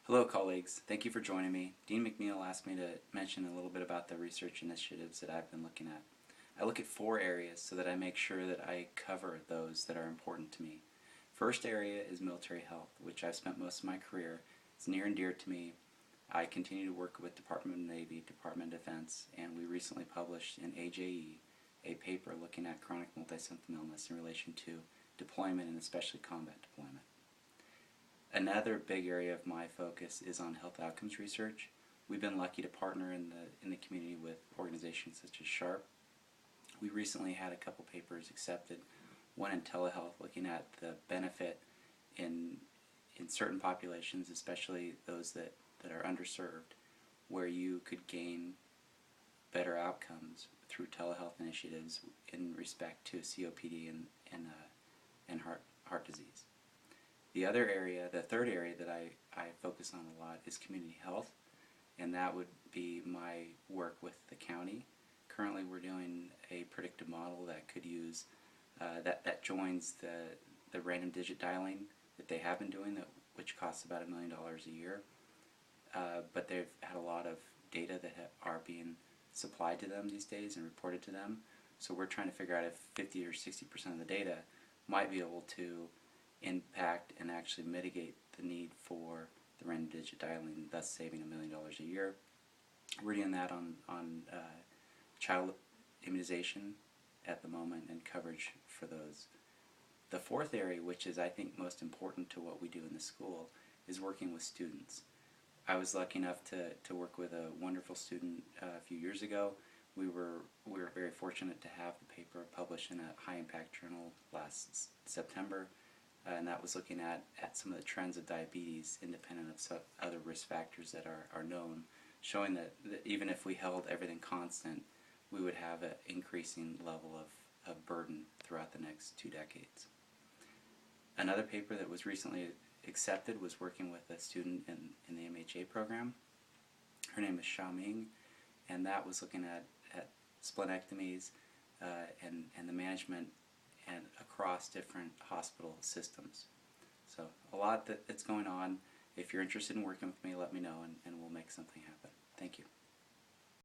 Hello colleagues, thank you for joining me. Dean McNeil asked me to mention a little bit about the research initiatives that I've been looking at. I look at 4 areas so that I make sure that I cover those that are important to me. First area is military health, which I've spent most of my career. It's near and dear to me. I continue to work with Department of Navy, Department of Defense, and we recently published in AJE a paper looking at chronic multisymptom illness in relation to deployment and especially combat deployment. Another big area of my focus is on health outcomes research. We've been lucky to partner in the community with organizations such as SHARP. We recently had a couple papers accepted, one in telehealth looking at the benefit in certain populations, especially those that are underserved, where you could gain better outcomes through telehealth initiatives in respect to COPD and heart disease. The other area, the third area that I focus on a lot is community health, and that would be my work with the county. Currently we're doing a predictive model that could use, that joins the random digit dialing that they have been doing, which costs about $1 million a year. But they've had a lot of data that are being supplied to them these days and reported to them. So we're trying to figure out if 50 or 60% of the data might be able to impact and actually mitigate the need for the random digit dialing, thus saving $1 million a year. We're doing that on child immunization at the moment and coverage for those. The fourth area, which is I think most important to what we do in the school, is working with students. I was lucky enough to work with a wonderful student a few years ago. We were very fortunate to have the paper published in a high impact journal last September. And that was looking at some of the trends of diabetes independent of some other risk factors that are known, showing that even if we held everything constant, we would have an increasing level of burden throughout the next 2 decades. Another paper that was recently accepted was working with a student in the MHA program. Her name is Xia Ming, and that was looking at splenectomies and the management and across different hospital systems. So a lot that's going on. If you're interested in working with me, let me know and we'll make something happen. Thank you.